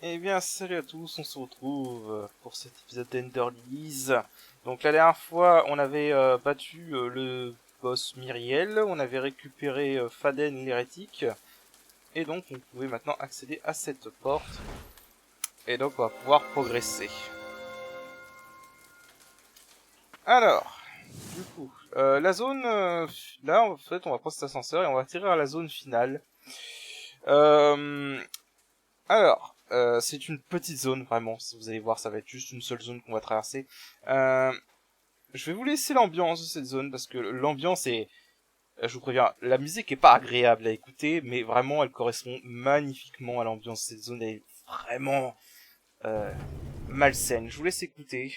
Eh bien, salut à tous, on se retrouve pour cet épisode d'Enderlease. Donc la dernière fois, on avait battu le boss Myriel, on avait récupéré Faden l'hérétique, et donc on pouvait maintenant accéder à cette porte, et donc on va pouvoir progresser. Alors, du coup, la zone, là en fait on va prendre cet ascenseur et on va atterrir à la zone finale. C'est une petite zone, vraiment. Vous allez voir, ça va être juste une seule zone qu'on va traverser. Je vais vous laisser l'ambiance de cette zone, parce que l'ambiance est... Je vous préviens, la musique est pas agréable à écouter, mais vraiment, elle correspond magnifiquement à l'ambiance de cette zone. Elle est vraiment malsaine. Je vous laisse écouter.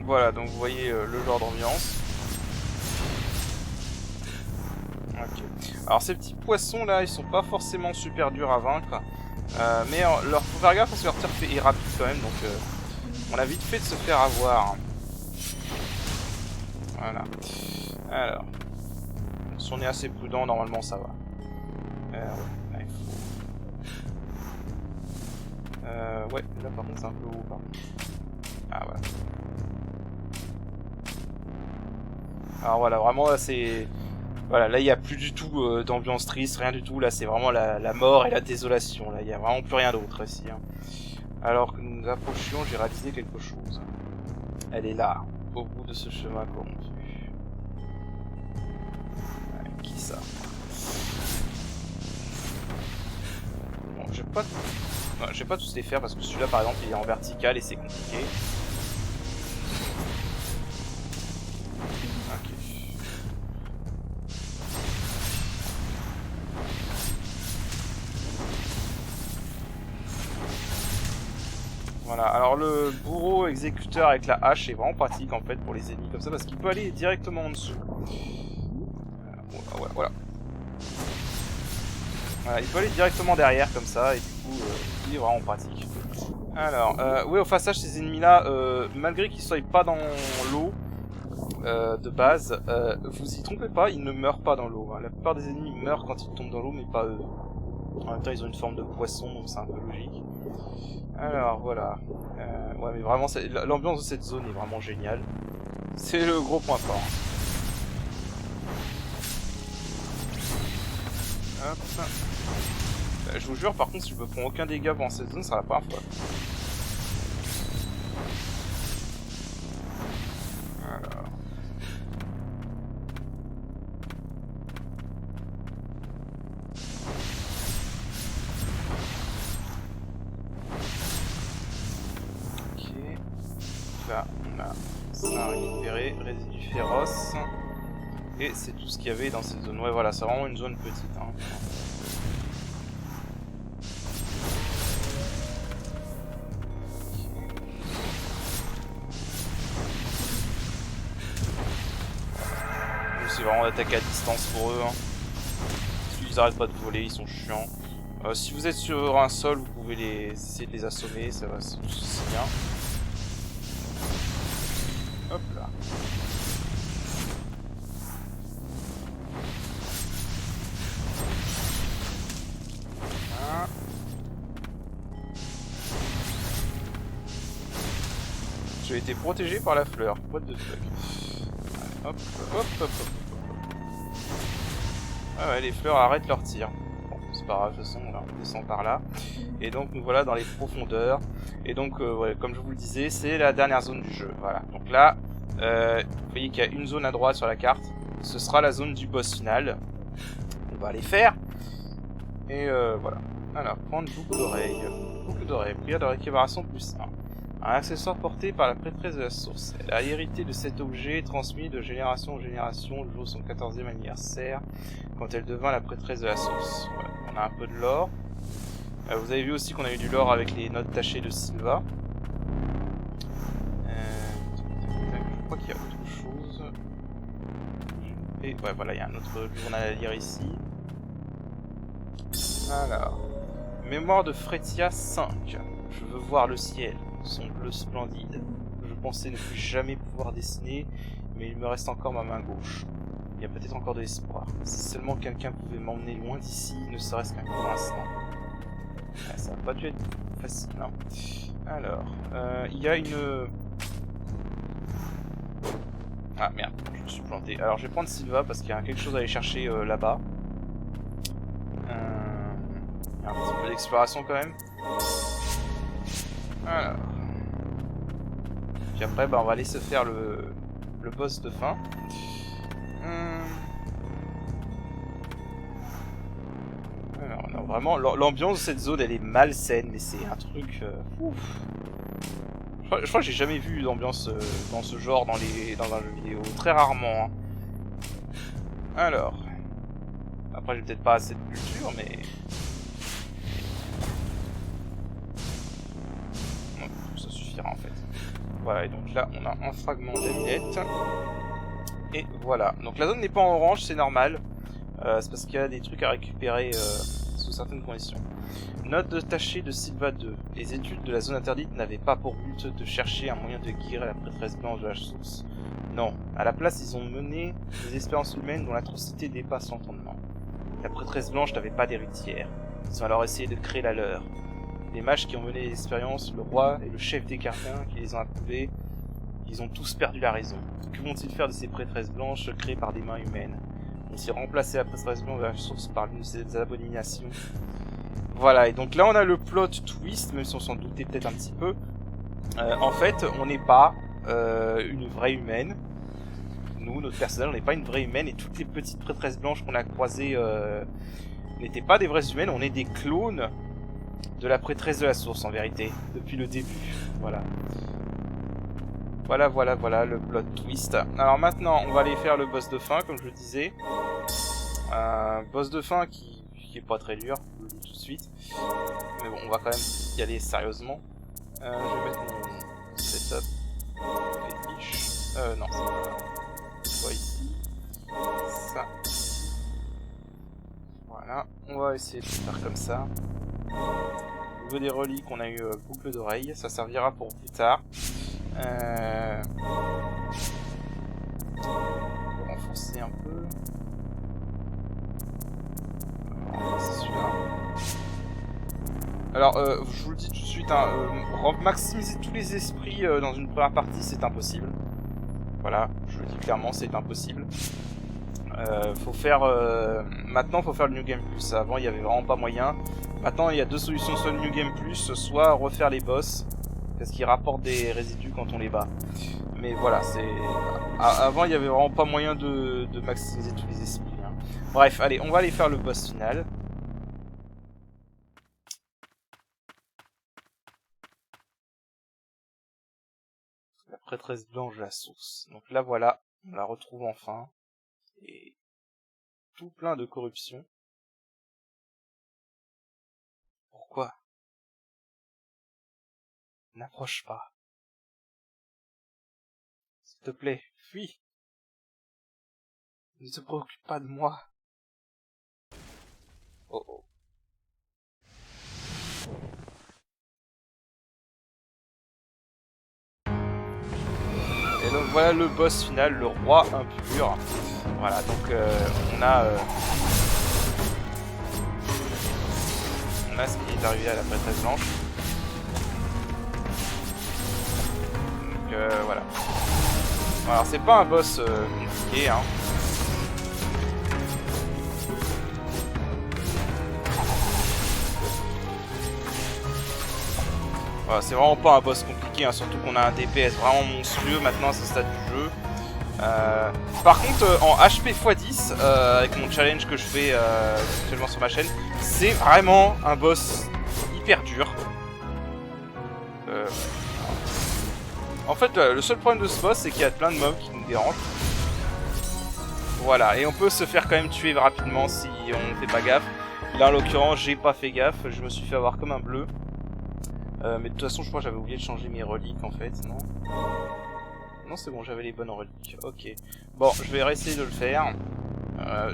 Voilà, donc vous voyez le genre d'ambiance. Ok. Alors ces petits poissons là, ils sont pas forcément super durs à vaincre. Mais leur faut faire gaffe parce que leur tir est rapide quand même, donc on a vite fait de se faire avoir. Voilà. Alors, si on est assez prudent, normalement ça va. Ouais, là, il faut... ouais, là par contre c'est un peu haut. Par contre. Ah voilà. Alors voilà, vraiment là c'est... Voilà, là il n'y a plus du tout d'ambiance triste, rien du tout. Là c'est vraiment la mort et la désolation. Là il n'y a vraiment plus rien d'autre ici. Hein. Alors que nous nous approchions, j'ai réalisé quelque chose. Elle est là, au bout de ce chemin corrompu. Qui ça? Bon, je vais pas... Non, je vais pas tous les faire parce que celui-là par exemple il est en vertical et c'est compliqué. Ok. Voilà, alors le bourreau exécuteur avec la hache est vraiment pratique en fait pour les ennemis comme ça parce qu'il peut aller directement en dessous. Voilà. Voilà, il peut aller directement derrière comme ça et du coup il est vraiment pratique. Alors, oui au passage ces ennemis là, malgré qu'ils soient pas dans l'eau de base, vous y trompez pas, ils ne meurent pas dans l'eau. Hein. La plupart des ennemis meurent quand ils tombent dans l'eau mais pas eux. En même temps ils ont une forme de poisson donc c'est un peu logique. Alors voilà, ouais mais vraiment l'ambiance de cette zone est vraiment géniale. C'est le gros point fort. Hop. Je vous jure, par contre, si je me prends aucun dégât pendant cette zone, ça sera la première fois. Alors. Ok. Là, on a ça à récupérer, résidu féroce. Et c'est tout ce qu'il y avait dans cette zone. Ouais, voilà, c'est vraiment une zone petite. Hein. C'est vraiment d'attaquer à distance pour eux. Hein. Ils arrêtent pas de voler, ils sont chiants. Si vous êtes sur un sol, vous pouvez essayer de les assommer, ça va, c'est bien. Hop là. J'ai été protégé par la fleur. What the fuck. Hop, hop, hop, hop. Ah ouais, les fleurs arrêtent leur tir. Bon, c'est pas grave, de toute façon, là, on descend par là. Et donc nous voilà dans les profondeurs. Et donc, ouais, comme je vous le disais, c'est la dernière zone du jeu. Voilà, donc là, vous voyez qu'il y a une zone à droite sur la carte. Ce sera la zone du boss final. On va aller faire. Et voilà. Alors, prendre boucle d'oreille. Boucle d'oreille, prière de récupération plus 1. Un accessoire porté par la prêtresse de la source. Elle a hérité de cet objet transmis de génération en génération le jour de son 14e anniversaire, quand elle devint la prêtresse de la source. Voilà. On a un peu de lore. Vous avez vu aussi qu'on a eu du lore avec les notes tachées de Sylva. Je crois qu'il y a autre chose. Et ouais, voilà, il y a un autre journal à lire ici. Alors, mémoire de Fretia 5. Je veux voir le ciel, son bleu splendide. Je pensais ne plus jamais pouvoir dessiner, mais il me reste encore ma main gauche. Il y a peut-être encore de l'espoir. Si seulement quelqu'un pouvait m'emmener loin d'ici, ne serait-ce qu'un court instant. Ouais, ça va pas dû être facile, hein. Alors, il y a une... Ah merde, je me suis planté. Alors je vais prendre Sylva parce qu'il y a quelque chose à aller chercher là-bas. Il y a un petit peu d'exploration quand même. Alors. Puis après, bah, on va aller se faire le boss de fin. Alors, non, vraiment, l'ambiance de cette zone, elle est malsaine, mais c'est un truc... ouf. Je crois que j'ai jamais vu d'ambiance dans ce genre dans un jeu vidéo. Très rarement. Hein. Alors. Après, j'ai peut-être pas assez de culture, mais... Non, ça suffira en fait. Voilà, et donc là, on a un fragment d'amulette. Et voilà. Donc la zone n'est pas en orange, c'est normal. C'est parce qu'il y a des trucs à récupérer sous certaines conditions. Note de tachée de Sylva 2. Les études de la zone interdite n'avaient pas pour but de chercher un moyen de guérir la prêtresse blanche de la source. Non, à la place ils ont mené des expériences humaines dont l'atrocité dépasse l'entendement. La prêtresse blanche n'avait pas d'héritière. Ils ont alors essayé de créer la leur. Les mages qui ont mené les expériences, le roi et le chef des Cardiens qui les ont approuvés, ils ont tous perdu la raison. Que vont-ils faire de ces prêtresses blanches créées par des mains humaines? Vont-ils remplacer la prêtresse blanche de la source par l'une de ces abominations? Voilà, et donc là on a le plot twist, même si on s'en doutait peut-être un petit peu. En fait, on n'est pas une vraie humaine. Nous, notre personnage, on n'est pas une vraie humaine, et toutes les petites prêtresses blanches qu'on a croisées n'étaient pas des vraies humaines, on est des clones de la prêtresse de la source, en vérité, depuis le début. Voilà. Voilà, le plot twist. Alors maintenant, on va aller faire le boss de fin, comme je le disais. Boss de fin qui est pas très dur, je le dis tout de suite. Mais bon, on va quand même y aller sérieusement. Je vais mettre mon setup. Finish. Non, c'est pas ici. Ça. Voilà, on va essayer de faire comme ça. Au niveau des reliques, on a eu boucle d'oreille, ça servira pour plus tard. On va renforcer un peu. C'est celui-là. Alors, je vous le dis tout de suite, hein, maximiser tous les esprits dans une première partie, c'est impossible. Voilà, je le dis clairement, c'est impossible. Faut faire... maintenant, faut faire le New Game Plus. Avant, il y avait vraiment pas moyen. Maintenant, il y a deux solutions, soit le New Game Plus, soit refaire les boss. Parce qu'ils rapportent des résidus quand on les bat. Mais voilà, c'est... Avant, il y avait vraiment pas moyen de maximiser tous les esprits. Hein. Bref, allez, on va aller faire le boss final. La prêtresse blanche de la source. Donc là, voilà, on la retrouve enfin. Et tout plein de corruption. Pourquoi? N'approche pas. S'il te plaît, fuis. Ne te préoccupe pas de moi. Oh oh. Et donc voilà le boss final, le roi impur. Voilà, donc on a ce qui est arrivé à la prêtresse blanche. Donc voilà. Alors c'est pas un boss compliqué, hein. Voilà, c'est vraiment pas un boss compliqué, hein, surtout qu'on a un DPS vraiment monstrueux maintenant à ce stade du jeu. Par contre, en HP x10, avec mon challenge que je fais actuellement sur ma chaîne, c'est vraiment un boss hyper dur. En fait, le seul problème de ce boss, c'est qu'il y a plein de mobs qui nous dérangent. Voilà, et on peut se faire quand même tuer rapidement si on ne fait pas gaffe. Là, en l'occurrence, j'ai pas fait gaffe, je me suis fait avoir comme un bleu. Mais de toute façon, je crois que j'avais oublié de changer mes reliques, en fait, non? Non, c'est bon, j'avais les bonnes reliques. Ok. Bon, je vais réessayer de le faire.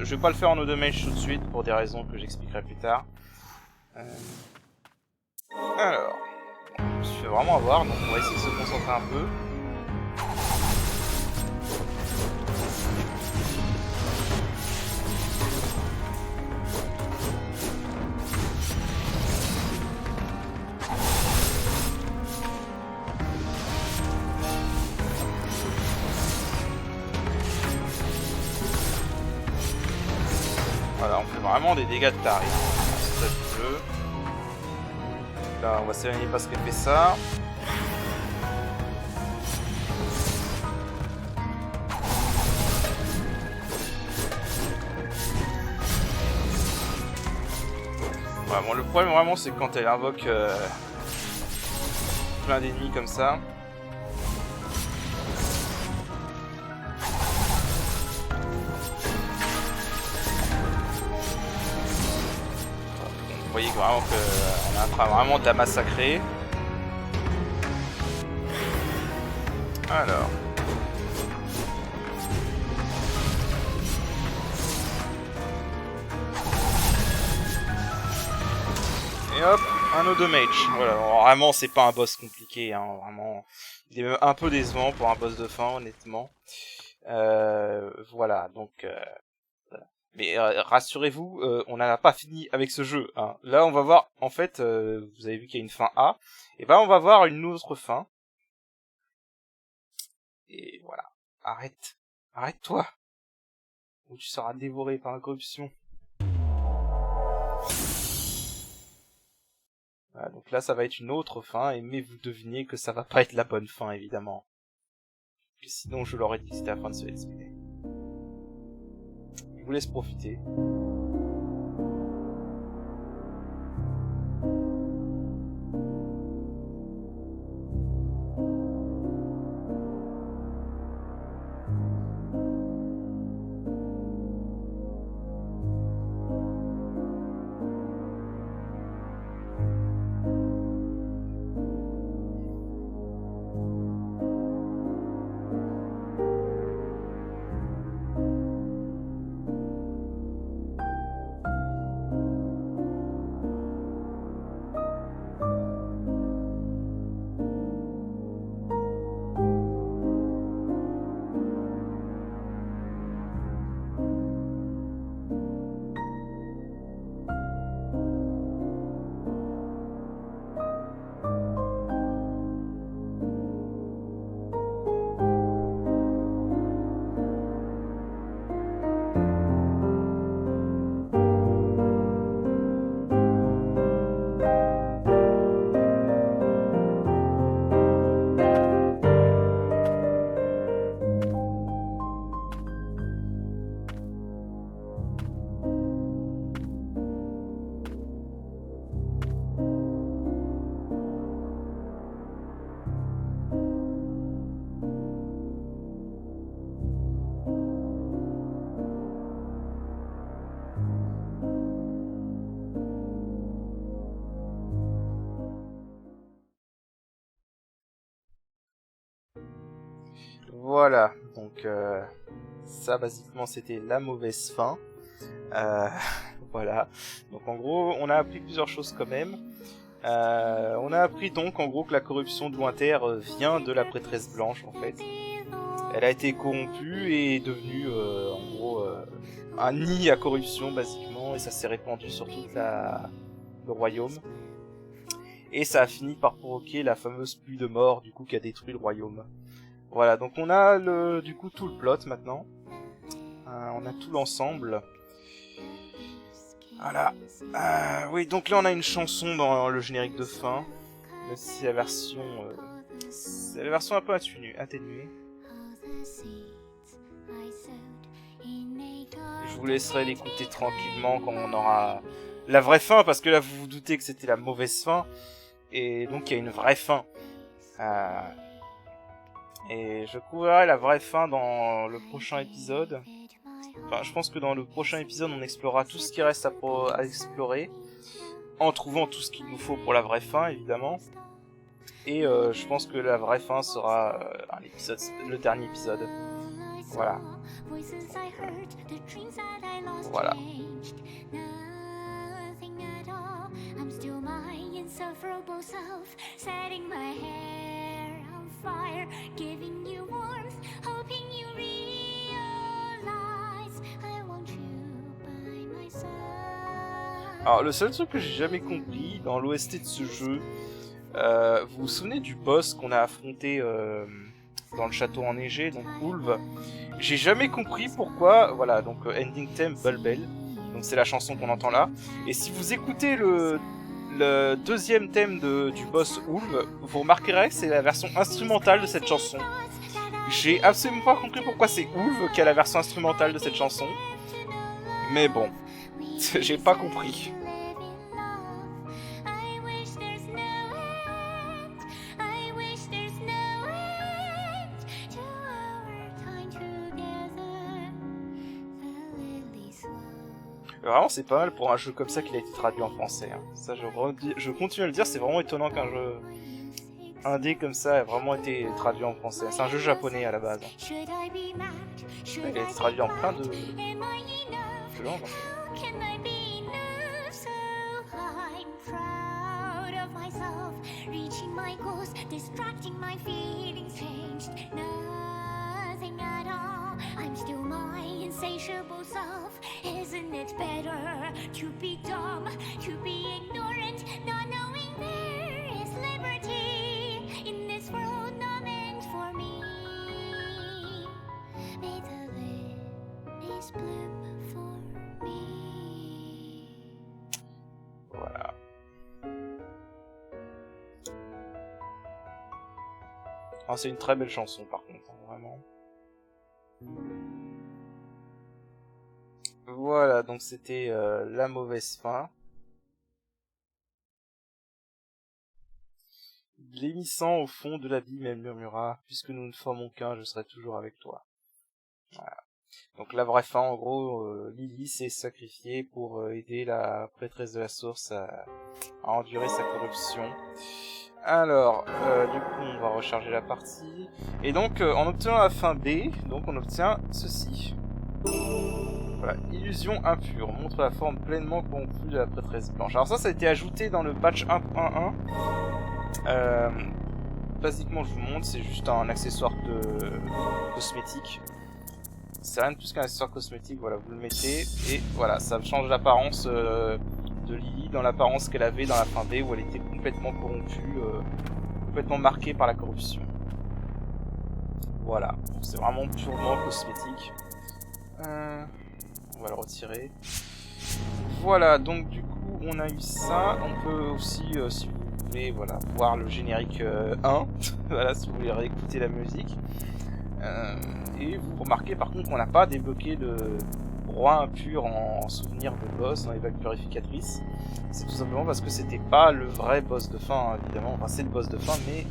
Je vais pas le faire en automage tout de suite, pour des raisons que j'expliquerai plus tard. Alors, je me suis fait vraiment avoir, donc on va essayer de se concentrer un peu. Voilà, on fait vraiment des dégâts de taré. C'est ça du jeu. Là, on va s'éloigner parce qu'elle fait ça. Ouais, bon, le problème vraiment, c'est que quand elle invoque plein d'ennemis comme ça. Vous voyez vraiment qu'on est en train vraiment de la massacrer. Alors. Et hop, un autre mage. Voilà, alors, vraiment c'est pas un boss compliqué, hein, vraiment. Il est même un peu décevant pour un boss de fin, honnêtement. Voilà, donc... Mais rassurez-vous, on n'en a pas fini avec ce jeu. Hein. Là, on va voir, en fait, vous avez vu qu'il y a une fin A. Et ben, on va voir une autre fin. Et voilà. Arrête. Arrête-toi. Ou tu seras dévoré par la corruption. Voilà, donc là, ça va être une autre fin. Mais vous devinez que ça va pas être la bonne fin, évidemment. Et sinon, je l'aurais dit que c'était la fin de ce let's play. Je vous laisse profiter. Voilà, donc ça basiquement c'était la mauvaise fin. Voilà, donc en gros on a appris plusieurs choses quand même. On a appris donc en gros que la corruption de Winter vient de la prêtresse blanche en fait. Elle a été corrompue et est devenue en gros un nid à corruption basiquement et ça s'est répandu sur toute le royaume. Et ça a fini par provoquer la fameuse pluie de mort du coup qui a détruit le royaume. Voilà, donc on a du coup tout le plot maintenant. On a tout l'ensemble. Voilà. Oui, donc là on a une chanson dans le générique de fin. Même si c'est la version un peu atténuée. Je vous laisserai l'écouter tranquillement quand on aura la vraie fin, parce que là vous vous doutez que c'était la mauvaise fin, et donc il y a une vraie fin. Et je couvrirai la vraie fin dans le prochain épisode. Enfin, je pense que dans le prochain épisode, on explorera tout ce qui reste à explorer, en trouvant tout ce qu'il nous faut pour la vraie fin, évidemment. Et je pense que la vraie fin sera le dernier épisode. Voilà. Voilà. Alors, le seul truc que j'ai jamais compris dans l'OST de ce jeu, vous vous souvenez du boss qu'on a affronté dans le château enneigé, donc Ulv? J'ai jamais compris pourquoi, voilà, donc ending theme Bulbel, donc c'est la chanson qu'on entend là, et si vous écoutez le deuxième thème du boss Ulv, vous remarquerez que c'est la version instrumentale de cette chanson. J'ai absolument pas compris pourquoi c'est Ulv qui a la version instrumentale de cette chanson, mais bon, j'ai pas compris. Vraiment, c'est pas mal pour un jeu comme ça qu'il a été traduit en français. Hein. Ça, je continue à le dire, c'est vraiment étonnant qu'un jeu indé comme ça ait vraiment été traduit en français. C'est un jeu japonais à la base. Hein. Il a été traduit en plein de langues. I'm still my insatiable self. Isn't it better to be dumb, to be ignorant, not knowing there is liberty in this world not meant for me? May the lilies bloom for me. Voilà. Ah, c'est une très belle chanson par contre, vraiment. Voilà, donc c'était la mauvaise fin. Blêmissant au fond de l'abîme, elle murmura, puisque nous ne formons qu'un, je serai toujours avec toi. Voilà. Donc la vraie fin, en gros, Lily s'est sacrifiée pour aider la prêtresse de la source à endurer sa corruption. Alors, du coup, on va recharger la partie. Et donc, en obtenant la fin B, donc on obtient ceci. Voilà, illusion impure, montre la forme pleinement corrompue de la prêtresse blanche. Alors ça a été ajouté dans le patch 1.1. Basiquement, je vous montre, c'est juste un accessoire de cosmétique. C'est rien de plus qu'un accessoire cosmétique, voilà, vous le mettez, et voilà, ça change l'apparence de Lily dans l'apparence qu'elle avait dans la fin B, où elle était complètement corrompue, complètement marquée par la corruption. Voilà, c'est vraiment purement cosmétique. On va le retirer. Voilà, donc du coup, on a eu ça. On peut aussi, si vous voulez, voilà, voir le générique 1. Voilà, si vous voulez réécouter la musique. Et vous remarquez par contre qu'on n'a pas débloqué le roi impur en souvenir de boss dans les vagues purificatrices. C'est tout simplement parce que c'était pas le vrai boss de fin, hein, évidemment. Enfin, c'est le boss de fin, mais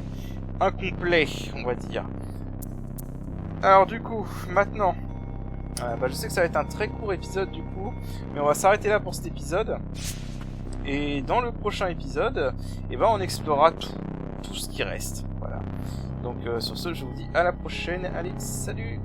incomplet, on va dire. Alors du coup, maintenant, je sais que ça va être un très court épisode du coup, mais on va s'arrêter là pour cet épisode. Et dans le prochain épisode, on explorera tout ce qui reste. Voilà. Donc sur ce, je vous dis à la prochaine. Allez, salut!